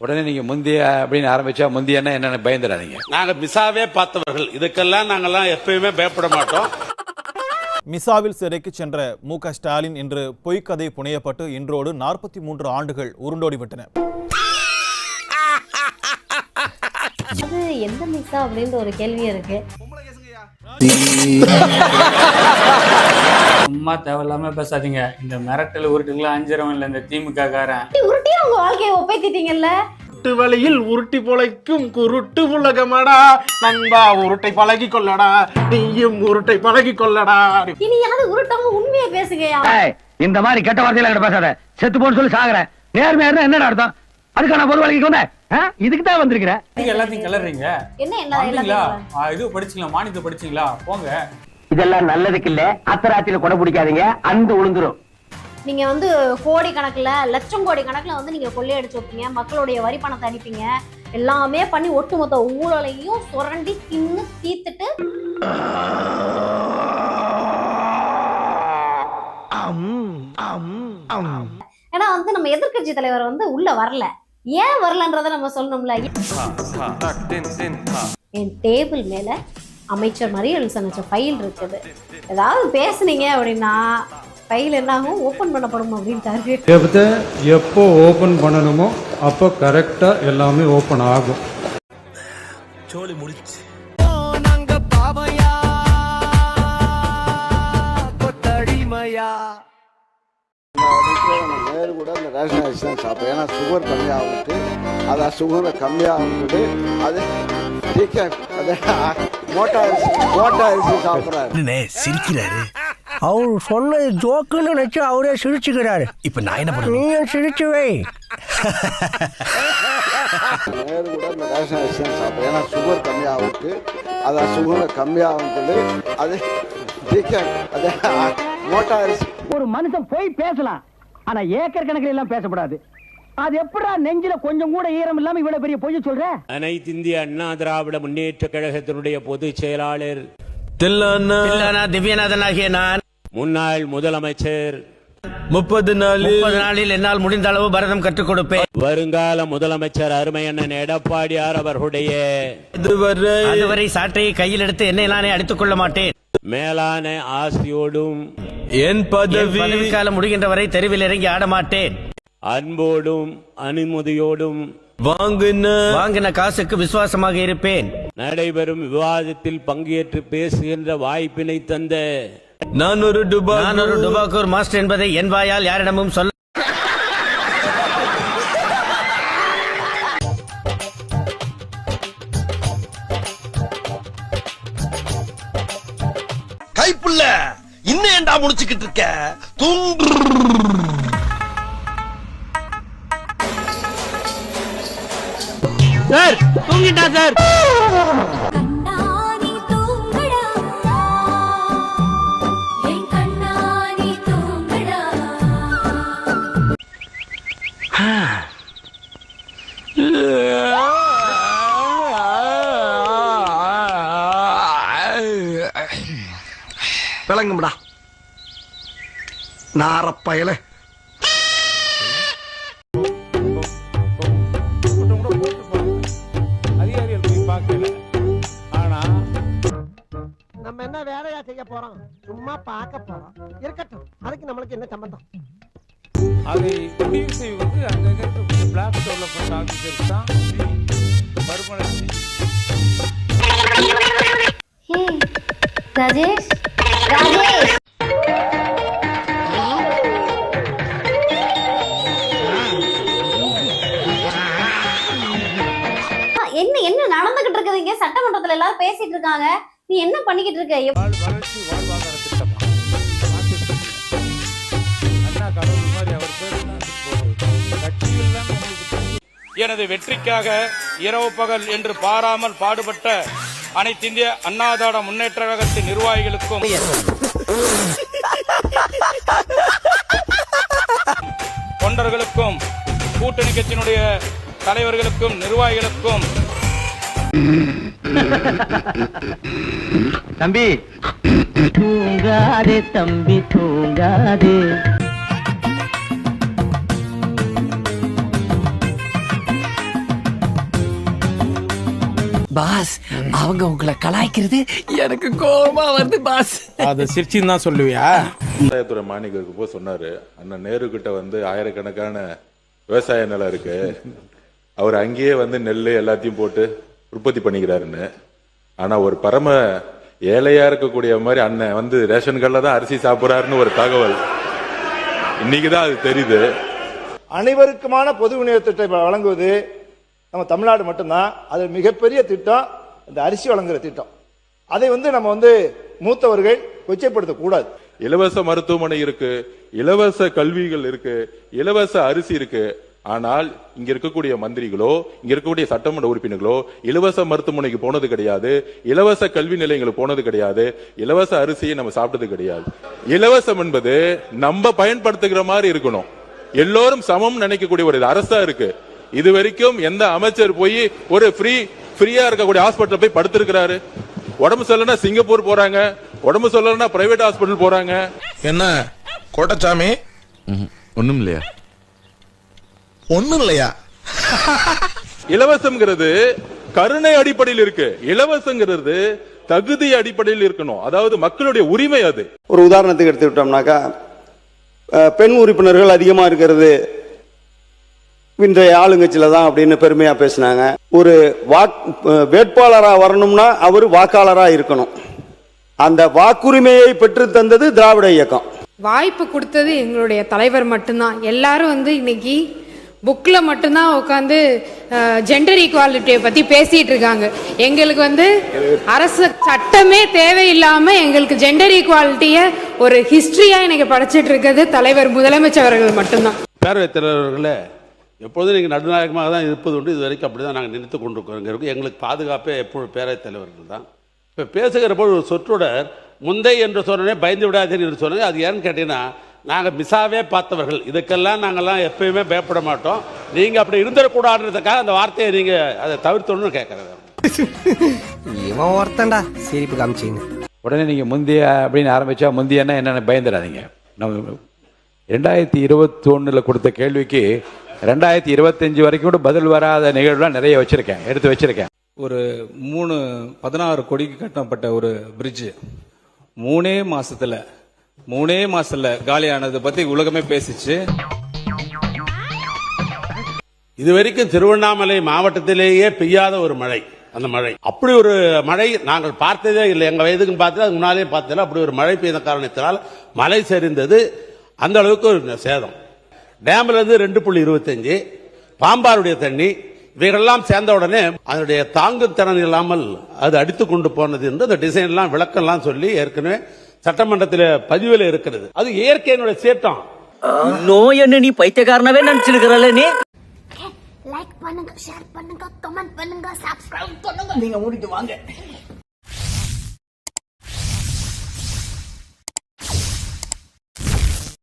உடனே நீங்க முந்திய அப்படின்னு ஆரம்பிச்சா முந்தியன்னா என்னன்னு பயந்துடாதீங்க. நாங்க மிசாவே பார்த்தவர்கள், இதுக்கெல்லாம் நாங்கெல்லாம் எப்பயுமே பயப்பட மாட்டோம். மிசாவில் சிறைக்கு சென்ற மு.க. ஸ்டாலின் இன்று பொய்க்கதை புனையப்பட்டு இன்றோடு 43 ஆண்டுகள் உருண்டோடிவிட்டன. அது எந்த மிசா அப்படின்ற ஒரு கேள்வி இருக்கு. சும்மா தேவையில்லாம பேசாதீங்க. இந்த மிரட்டல் உருட்டுக்கெல்லாம் அஞ்சிரம் இல்லை இந்த திமுக காரன். உருட்டி உங்க வாழ்க்கையை ஒப்பேத்திட்டீங்கல்ல. வழியில் உருட்டி பொழைக்கும் குருட்டு உலகமடா நண்பா, உருட்டை பழகி கொள்ளடா, நீயும் உருட்டை பழகி கொள்ளடா. இனி யாரு உருட்டவங்க உண்மையை பேசுங்கயா. இந்த மாதிரி கெட்ட வார்த்தையில பேசாத, செத்து போன்னு சொல்லி சாகுற. நேர்மையா என்னடா அர்த்தம்? அதுக்கான பொது வழிக்கு வந்த இதுக்கு தான் வந்திருக்கிற. எல்லாத்தையும் கிளறீங்க. என்ன எல்லாம் இது படிச்சீங்களா? மானியத்தை படிச்சீங்களா? போங்க. இதெல்லாம் நல்லதுக்கு இல்ல. அத்தராத்தில கொடை பிடிக்காதீங்க, அந்த உளுந்துரும். நீங்க வந்து கோடி கணக்குல லட்சம் கோடி கணக்குல வந்து நீங்க கொள்ளையடிச்சு வைப்பீங்க, மக்களுடைய வரி பணத்தை அடிப்பீங்க, எல்லாமே பண்ணி ஒட்டுமொத்த ஊழலையும் சுரண்டி தின்னு தீத்துட்டு ஏன்னா வந்து நம்ம எதிர்கட்சி தலைவர் வந்து உள்ள வரல. ஏன் வரலன்றத நம்ம சொல்லணும்ல. என் டேபிள் மேல அமைச்சர் மரியல்சன் வச்ச ஃபைல் இருக்குது. ஏதாவது பேசுனீங்க அப்படின்னா ஃபைல் என்னாகும், ஓபன் பண்ணப்படும் அப்படின்ட்டாரு. எப்போ ஓபன் பண்ணணுமோ அப்போ கரெக்டா எல்லாமே ஓபன் ஆகும். சோலி முடிச்சு நேரு கூட இந்த ரேஷன் அரிசி தான் சாப்பிடும். ஏன்னா சுகர் கம்மியாகிட்டு, அதான் சுகரை கம்மியாகிட்டு அது மோட்டா அரிசி சாப்பிட்றாரு. சிரிக்கிறாரு. அவர் சொன்னது ஜோக்குன்னு நினைச்சு அவரே சிரிச்சுக்கிறாரு. இப்ப நான் என்ன பண்ண? நீயும் சிரிச்சு வை. நேரு கூட இந்த ரேஷன் அரிசி தான் சாப்பிடும். ஏன்னா சுகர் கம்மியாகிட்டு, அதான் சுகரை கம்மியாகிட்டு அது மோட்டா அரிசி. ஒரு மனுஷன் போய் பேசலாம், ஆனா ஏக்கர் கணக்கில் எல்லாம் பேசக்கூடாது. அது எப்படா நெஞ்சில கொஞ்சம் கூட ஈரம் இல்லாம இவ்வளவு பெரிய பொய் சொல்ற? அனைத்து இந்திய அண்ணா திராவிட முன்னேற்ற கழகத்தினுடைய பொதுச் செயலாளர் திவ்யநாதன் ஆகிய நான், முன்னாள் முதலமைச்சர், 30 நாளில் என்னால் முடிந்த அளவு பரதம் கற்றுக் கொடுப்பேன். வருங்கால முதலமைச்சர் அருமை அண்ணன் எடப்பாடியார் அவர்களுடைய அதுவரை சாட்டையை கையில் எடுத்து என்னை நானே அடித்துக் கொள்ள மாட்டேன். மேலான ஆசையோடும் என் பதவி காலம் முடிகின்ற வரை தெருவில் இறங்கி ஆட மாட்டேன். அன்போடும் அனுமதியோடும் வாங்கின காசுக்கு விசுவாசமாக இருப்பேன். நடைபெறும் விவாதத்தில் பங்கேற்று பேசுகின்ற வாய்ப்பினை தந்த நான் ஒரு டுபாக்கூர் மாஸ்டர் என்பதை என் வாயால் யாரிடமும் சொல்ல. கைப்புள்ள இன்னும் ஏண்டா முடிச்சுக்கிட்டு இருக்க? சார் தூங்கிட்டா சார். விளங்கும்டா நாரப்பயல. அதிகாரிகள் போய் பார்க்கல. ஆனா நம்ம என்ன வேலையா செய்ய போறோம்? சும்மா பார்க்க போறோம். இருக்கட்டும், அதுக்கு நம்மளுக்கு என்ன சம்பந்தம்? அதை முடிவு செய்வது அங்க பிளாக் டெவலப்மெண்ட் ஆஃபீஸர் தான் மறுமலர்ச்சி. ராஜேஷ் ராஜேஷ் என்ன என்ன நடந்துகிட்டு இருக்குது இங்க? சட்டமன்றத்துல எல்லாரும் பேசிட்டு இருக்காங்க, நீ என்ன பண்ணிக்கிட்டு இருக்க? வளர்ச்சி வாழ்வாதார திட்டமா அண்ணா கடவுள் மாதிரி அவர் பேர் கட்சியில் தான். எனது வெற்றிக்காக இரவு பகல் என்று பாராமல் பாடுபட்ட அனைத்து இந்திய அண்ணா திராவிட முன்னேற்ற கழகத்தின் நிர்வாகிகளுக்கும் தொண்டர்களுக்கும் கூட்டணி கட்சியினுடைய தலைவர்களுக்கும் நிர்வாகிகளுக்கும் தம்பி தூங்காதே, தம்பி தூங்காதே. பாஸ் அவங்க உங்களை கலாய்க்கிறது எனக்கு கோபமா வருது பாஸ். அதை சிரிச்சின்னு தான் சொல்லுவியா? விவசாயத்துறை மாணிக்கு போய் சொன்னாரு, அண்ணன் நேரு கிட்ட வந்து ஆயிரக்கணக்கான விவசாய நிலம் இருக்கு, அவர் அங்கேயே வந்து நெல் எல்லாத்தையும் போட்டு உற்பத்தி பண்ணிக்கிறாருன்னு. ஆனா ஒரு பரம ஏழையா இருக்கக்கூடிய மாதிரி அண்ணன் வந்து ரேஷன் கடையில தான் அரிசி சாப்பிடுறாருன்னு ஒரு தகவல் இன்னைக்குதான் அது தெரியுது. அனைவருக்குமான பொது விநியோக திட்டத்தை வழங்குவது நம்ம தமிழ்நாடு மட்டும்தான். அது மிகப்பெரிய திட்டம் இந்த அரிசி வழங்குற திட்டம். அதை வந்து நம்ம வந்து மூத்தவர்கள் கொச்சைப்படுத்தக்கூடாது. இலவச மருத்துவமனை இருக்கு, இலவச கல்விகள் இருக்கு, இலவச அரிசி இருக்கு. ஆனால் இங்க இருக்கக்கூடிய மந்திரிகளோ இங்க இருக்கக்கூடிய சட்டமன்ற உறுப்பினர்களோ இலவச மருத்துவமனைக்கு போனது கிடையாது, இலவச கல்வி நிலையங்களுக்கு போனது கிடையாது, இலவச அரிசியை நம்ம சாப்பிட்டது கிடையாது. இலவசம் என்பது நம்ம பயன்படுத்துகிற மாதிரி இருக்கணும். எல்லோரும் சமம் நினைக்கக்கூடிய ஒரு அரசா இருக்கு. இது வரைக்கும் எந்த அமைச்சர் போய் ஒரு ஃப்ரீயா இருக்கக்கூடிய ஹாஸ்பிட்டல் போய் படுத்திருக்கிறாரு? உடம்பு சொல்லனா சிங்கப்பூர் போறாங்க, உடம்பு சொல்லனா பிரைவேட் ஹாஸ்பிட்டல் போறாங்க. என்ன கோட்டச்சாமி? ஒண்ணும் இல்லையா? ஒண்ணும் இல்லையா? இலவசம்ங்கிறது கருணை அடிப்படையில் இருக்கு, இலவசங்கிறது தகுதி அடிப்படையில் இருக்கணும். அதாவது மக்களுடைய உரிமை. அது ஒரு உதாரணத்துக்கு எடுத்துக்கிட்டோம்னாக்கா, பெண் உறுப்பினர்கள் அதிகமா இருக்கிறது இன்றைய ஆளுங்கட்சியில தான் அப்படின்னு பெருமையா பேசினாங்க. ஒரு வேட்பாளரா வரணும்னா அவர் வாக்காளரா இருக்கணும். அந்த வாக்குரிமையை பெற்று தந்தது திராவிட இயக்கம். வாய்ப்பு கொடுத்தது எங்களுடைய தலைவர் மட்டும்தான். எல்லாரும் வந்து இன்னைக்கு புக்கில் மட்டும்தான் உட்காந்து ஜெண்டர் ஈக்குவாலிட்டியை பற்றி பேசிகிட்டு இருக்காங்க. எங்களுக்கு வந்து அரசு சட்டமே தேவையில்லாமல் எங்களுக்கு ஜெண்டர் ஈக்குவாலிட்டியை ஒரு ஹிஸ்ட்ரியாக இன்னைக்கு படிச்சுட்டு இருக்கிறது தலைவர் முதலமைச்சர் அவர்கள் மட்டும்தான். பேரவைத் தலைவர்களே, எப்பொழுதும் நீங்கள் நடுநாயகமாக தான் இருப்பது உண்டு. இது வரைக்கும் அப்படி தான் நாங்கள் நினைத்து கொண்டிருக்கிறோம். எங்களுக்கு பாதுகாப்பே எப்பொழுது பேரவைத் தலைவர்கள் தான். இப்போ பேசுகிற போது ஒரு சொற்றொடர் முந்தை என்று சொன்னே பயந்து விடாதீர்கள் என்று சொன்னது. அது ஏன்னு கேட்டீங்கன்னா, நாங்கள் மிசாவே பார்த்தவர்கள், இதுக்கெல்லாம் நாங்கள்லாம் எப்பயுமே பயப்பட மாட்டோம். நீங்கள் அப்படி இருந்துடக்கூடாதுன்றதுக்காக அந்த வார்த்தையை நீங்கள் அதை தவிர்த்தணும்னு கேட்குறேன். இவன் ஒருத்தன்டா சிரிப்பு காமிச்சின்னு உடனே நீங்கள் முந்தைய அப்படின்னு ஆரம்பித்தா முந்தையன்னா என்னென்ன பயந்துடாதீங்க. நம்ம 2021 கொடுத்த கேள்விக்கு 2025 வரைக்கும் கூட பதில் வராத நிகழ்வுலாம் நிறைய வச்சுருக்கேன், எடுத்து வச்சுருக்கேன். ஒரு 16 கோடிக்கு கட்டப்பட்ட ஒரு பிரிட்ஜு 3 மாசத்துல காலியானதை பத்தி உலகமே பேசிச்சு. இதுவரைக்கும் திருவண்ணாமலை மாவட்டத்திலேயே பெய்யாத ஒரு மழை. அந்த மழை அப்படி ஒரு மழை நாங்கள் பார்த்ததே இல்லை. எங்க வயதுக்கு பார்த்தது, அது முன்னாலே பார்த்ததில்லை. அப்படி ஒரு மழை பெய்த காரணத்தினால் மழை சரிந்தது. அந்த அளவுக்கு ஒரு சேதம். டேம்ல இருந்து 2.25 பாம்பாருடைய தண்ணி இவைகளெல்லாம் சேர்ந்த உடனே அதனுடைய தாங்கும் திறன் இல்லாமல் அது அடித்து கொண்டு போனது என்று அந்த டிசைன் எல்லாம் விளக்கம்லாம் சொல்லி ஏற்கனவே சட்டமன்றத்தில் பதிவில் இருக்கிறது. அது இயற்கையினுடைய சேட்டம். நோய் என்ன நீ பைத்தியக்காரனவே நினைச்சிருக்கிறல்ல நீ? லைக் பண்ணுங்க, ஷேர் பண்ணுங்க, கமெண்ட் பண்ணுங்க, சப்ஸ்கிரைப் பண்ணுங்க. நீங்க மூடிட்டு வாங்க.